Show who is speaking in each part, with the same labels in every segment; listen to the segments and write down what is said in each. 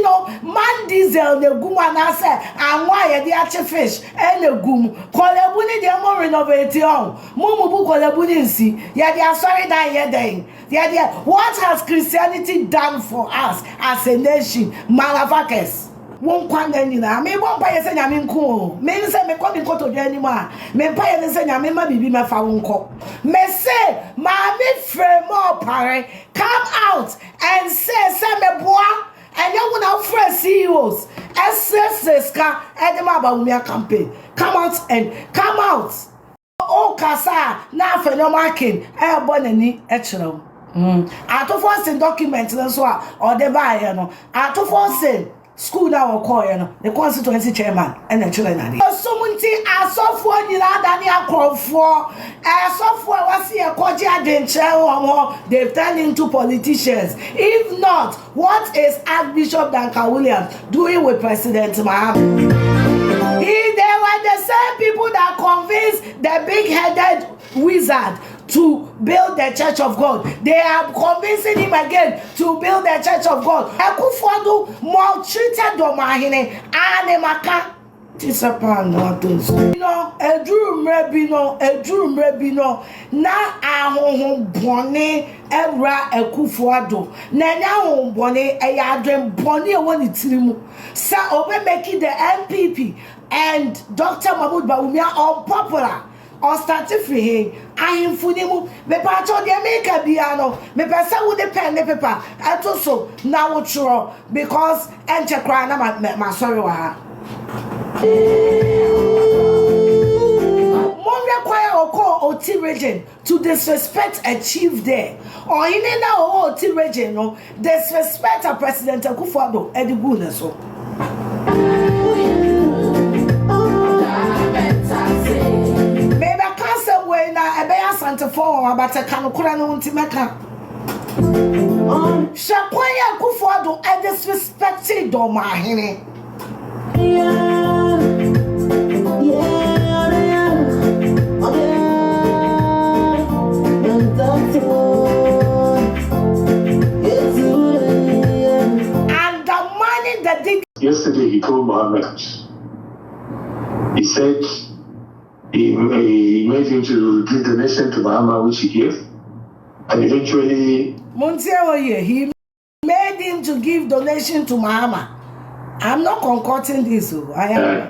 Speaker 1: No, man diesel the gum and I say, and why the archer fish and the gum. Kolebuni the more renovate on. Mumubu kolebuni see. Yeah, they are sorry that you're dying. Yeah, what has Christianity done for us as a nation? Motherfʊckers. Won't quite any now. Me won't buy a senya min cool. Me say me come to the anymore. Me buy a senya me ma bibi ma fa wonko. Me say, Mami Fremo pare, come out and say me boy. And you want our friends CEOs, SSSK, Edema Baumia campaign. Come out and come out. Oh, Kasa, now Afenyo marking, Bonani, Echelo. After forcing documents, or the buyer, after forcing school now or call, the constituency chairman and the children. Someone I saw for you than you call for. I saw for what's here, Kodia Denchel, they've turned into politicians. If not, what is Archbishop Duncan Williams doing with President Mahama? They were the same people that convinced the big-headed wizard to build the church of God. They are convincing him again to build the church of God. Ekufuadu maltreated Domahine and Maka. Tisapan nothing. A dream rebino. Na ahon bone era ekufuadu. Na bone ayadrem bone woni tirimu. Sa obe making the MPP and Dr. Mahmoud Bawumia unpopular. Or started free, I am Funimu, me pacho de America biano, me pesa with the pen the paper, and also now true because enter crying my sorry. One require or call OT region to disrespect a chief there, or in now OT region, no disrespect a President Akufo-Addo Eddie Guneso. Santa for but I can't Timeka. Shakwaya Akufo-Addo I disrespected Domahine. And the money that they
Speaker 2: yesterday he told Mahama, he said he made him to give donation to Mahama, which he gave, and eventually
Speaker 1: he made him to give donation to Mahama. I'm not concocting this. I am.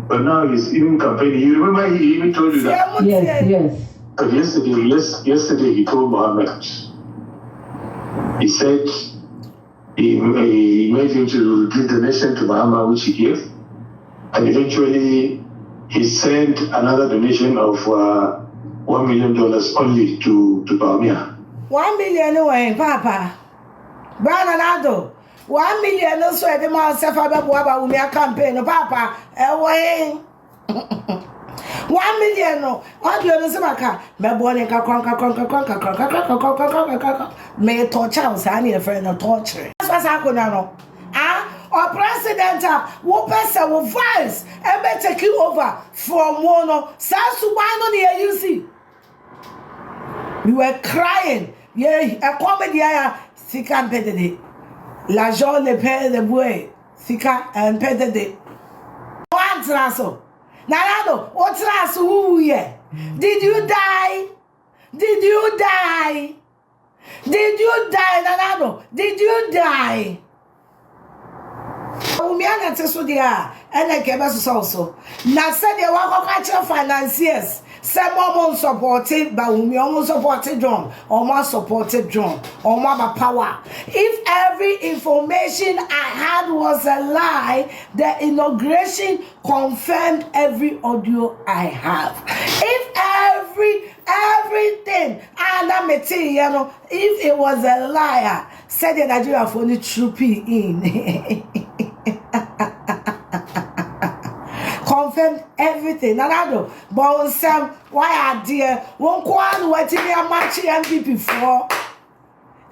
Speaker 2: But now he's even campaigning. You remember he even told you that?
Speaker 3: Yes.
Speaker 2: But yesterday he told Mahama, he said he made him to give donation to Mahama, which he gave, and eventually he sent another donation of $1 million only to Bawumia.
Speaker 1: 1 million away, Papa. Brother Addo. 1 million no so the man self Bawumia campaign, Papa. Away. 1 million no. What do you know, Samaka? Me born me torture, I need a friend of torture. That's what's happening. Or president will pass our vice and may take you over from one of Sasubano near you see. We were crying. Yeah, a comedy Sika and Pedede. La Jean le Père de Boué, Sika and Pedede. One trasso. Nanado, what trasso who ye? Did you die? Did you die? Did you die, Nanado? Did you die? Umiana tesudia and I gave us also. Now said the work of financiers. Some almost supported by Umi, almost supported John, almost supported John, almost power. If every information I had was a lie, the inauguration confirmed every audio I have. If everything and that material, if it was a liar, said the Nigeria for the troopy in. Confirmed everything. Nanado, but Sam, why are dear? One quarter what in your match MPP for?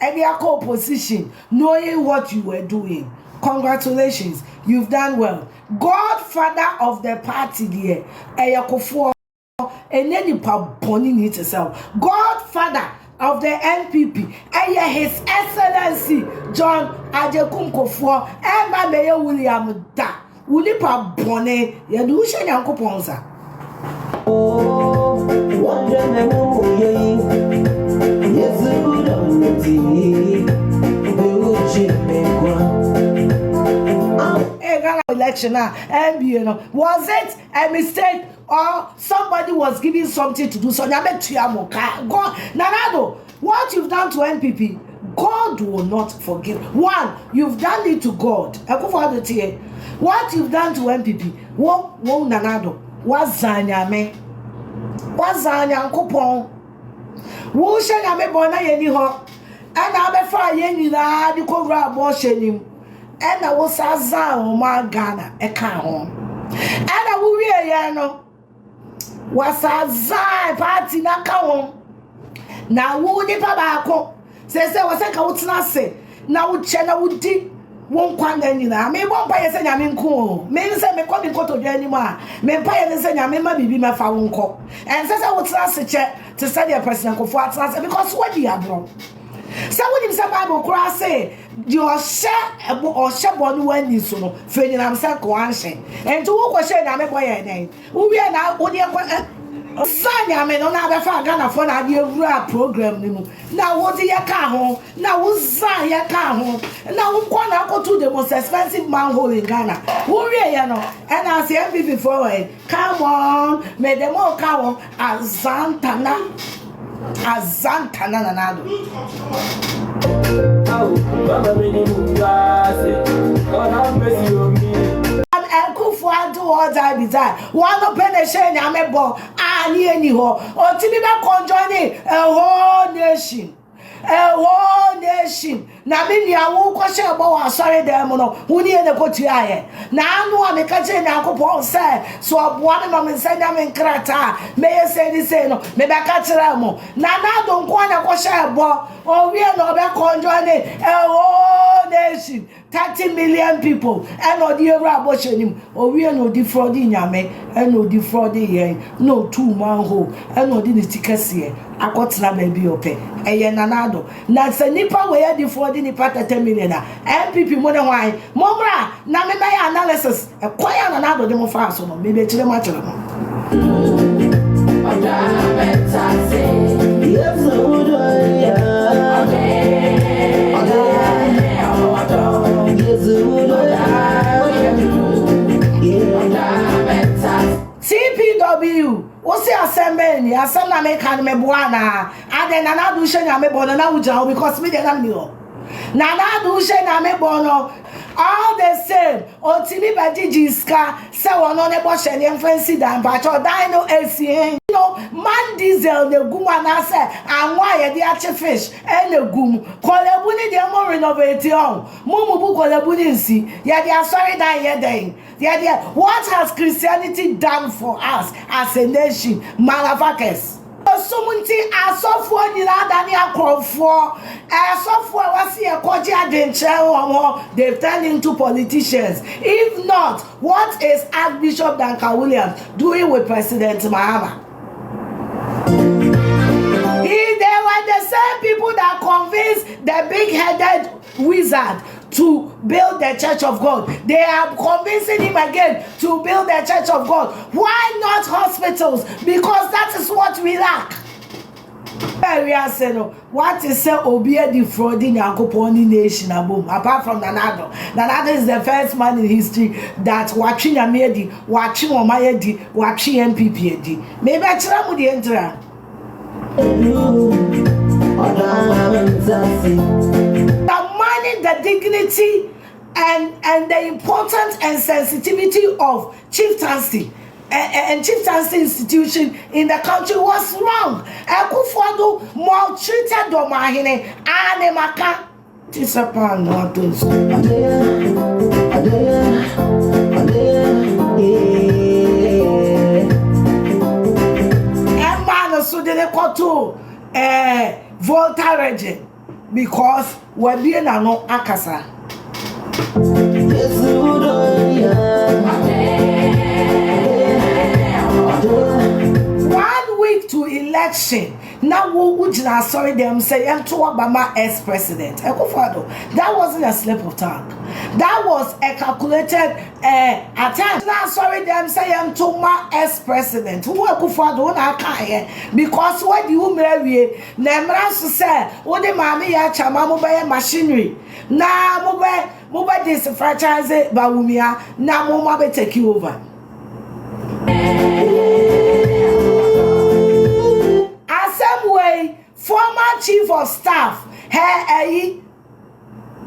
Speaker 1: And your co-position, knowing what you were doing. Congratulations, you've done well. Godfather of the party there, Eyakofo, and then you paboni it yourself. Godfather, of the NPP, His Excellency John Adekunkofoɔ, Emma Mayor William Da, Ulipa Bone, Yadusha Yankoponza.
Speaker 3: Oh, wonder yes,
Speaker 1: election was it a mistake or somebody was giving something to do? So God, Nanado, what you've done to NPP, God will not forgive. One, you've done it to God. What you've done to NPP, wo Nanado, wazanyame, wazanyam wo shanyame bona yeni ho, and abefa yeni na di kovra abortion. And I was a zan my Ghana a cow. And I will be a yano was a zan party na cow. Now, would the Pabako says there was a cow say. Now, China would dig won't quite any. I may won't buy a send I mean cool. Maybe say me calling to anymore. May buy a send I may be my phone call. And says I would ask a check to study a person for because what you have wrong. So when you say Bible cross say your share or share one when you so feeling I'm saying and to walk share na me boy name we are now only Sanya me no na be fa Ghana for na dey rua program ni mu na wo dey ka ho na wo zan ya ka ho na wo kwa na go to the most expensive manhole in Ghana wo we ya no and as MPP forward come on me dem all come azantana nanado. One open a shame, I'm a ball, any ho, or Timida conjoining a whole nation. A whole nation. Now, maybe I won't question about sorry, Demono, who near the Cotiae. Now, no one catching Uncle Paul said, so one of them said, I'm in Krata. May I say this? Maybe I catch Ramo. Now, don't want to question about, or we are not conjoining a whole nation. 30 million people, and no dear abortion him, or we are no defrauding Yame, and no defrauding no 2 manhole, and no dinicity. I got na baby open. A yanado. That's a nipper where defrauding the part of 10 million. MPP more than why. Momra, na me my analysis. A quiet another demo fast, or maybe to the matter. CPW, what's the assembly? Assembly make an mebuana, and then another shame I mebono now because me then know. Nana do shame I mebono. All the same, Otini Bajiska, so on a bush and fancy dan, but or dino ACN. Man diesel the gumana say and why the archer fish and the gum kolebuni the more renovation mumu kolebuni si ya they are sorry that here then what has Christianity done for us as a nation? Motherfʊckers. Somunti asofo nyina dani akrofo asofo wasi ekoji adenche omo they've turned into politicians. If not, what is Archbishop Duncan Williams doing with President Mahama? They were the same people that convinced the big-headed wizard to build the Church of God. They are convincing him again to build the Church of God. Why not hospitals? Because that is what we lack. What is Obia defrauding Yankoponi nation apart from Nanado? Nanado is the first man in history that watching Amedi, watching Omayedi, watching MPP. Maybe I try with the enter. The money, the dignity, and the importance and sensitivity of chieftaincy and chieftaincy institution in the country was wrong. Akufo-Addo maltreated Domahine and Maka. Disappoint not those. So they go to Volta region because we're being a no akasa. 1 week to election. Now would you sorry them say to Obama ex-president. That wasn't a slip of tongue. That was a calculated attempt. Now sorry them say to my ex-president. Who because what you marry, Nemras say, what the mammy ya chama mobile machinery. Now mobile this franchise Bawumia, now mama take you over. Same way, former chief of staff,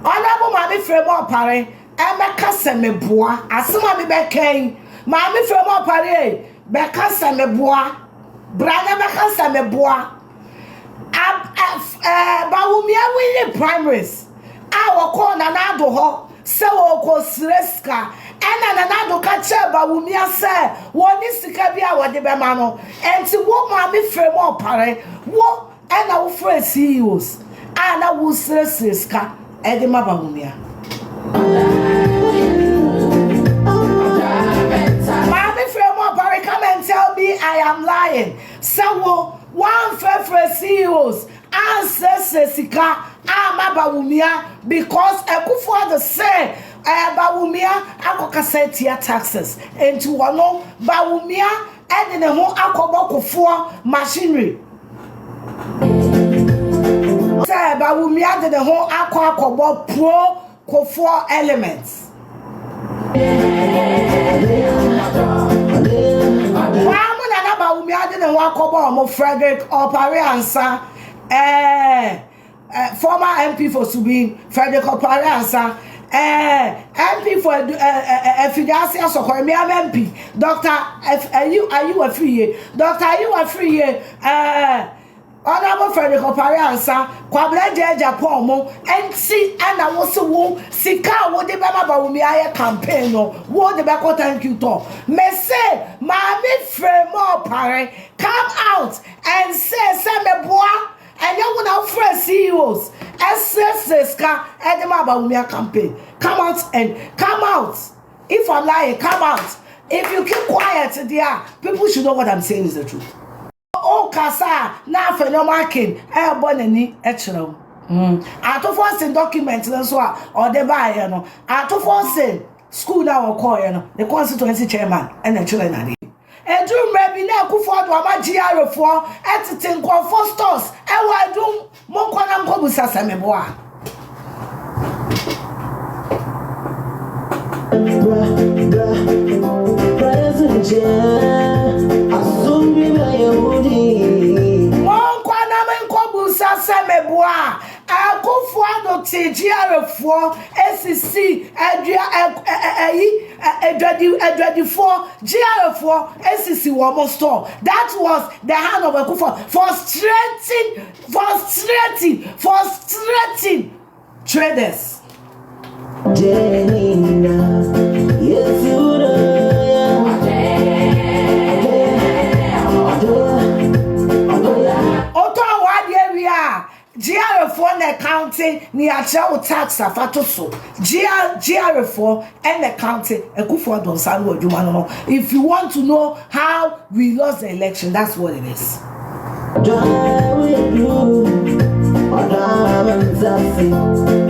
Speaker 1: Honorable Mami Fremo Pare, Emeka Semeboa, Asuma mi bekain, Mami Fremo Pare, Beka Semeboa, Brother Beka Semeboa, Bawumia winning primaries. Our corner Addo ho, so ko Sreska, and another catcher Bawumia say, one is to be our debamano, and to what Mami Fremo Pare, what and our friend CEOs, and I will Sreska, Edema Bawumia. Mami Fremo Pare, come and tell me I am lying. So one fair CEOs, and Sika. Bawumia because Akufo the say Bawumia akokasetia taxes into one Bawumia and the whole akobokofo machinery say Bawumia did the whole akobo pro kofo elements Bawumia did the one akobo Frederick Opare answer former MP for Subin, Frederick Oparansa, MP for Afia Sokomi MP, Doctor, are you a free? Doctor, are you a free? Honorable Frederick Oparansa, Kwabla Japomo, and see, and I was so Sika, what the Bawumia campaign, what the Bako thank you to. Me say, Mami Fremo Pare, come out and say, Sameboa. And you will now friend CEOs, SSSK, Edema Bawumia campaign. Come out and come out. If I'm lying, come out. If you keep quiet, there, people should know what I'm saying is the truth. Oh, Kasa, now Afenyo marking, Bonani, Echro. I to force in documents, or the buyer, I to force school now or call, the constituency chairman, and the children. And do maybe now Kufo do ama GR4 etitin comfort stores e wa dum mo kwana mkobusa semeboa mo kwana mkobusa semeboa Akufo do GR4 SCC edwadi4 GR4 SCC womo store. That was the hand of Akufo frustrating traders. GR4 and accounting ni acha tax afato so GR4 and accounting Akufo don sanu adwuma no. If you want to know how we lost the election, that's what it is.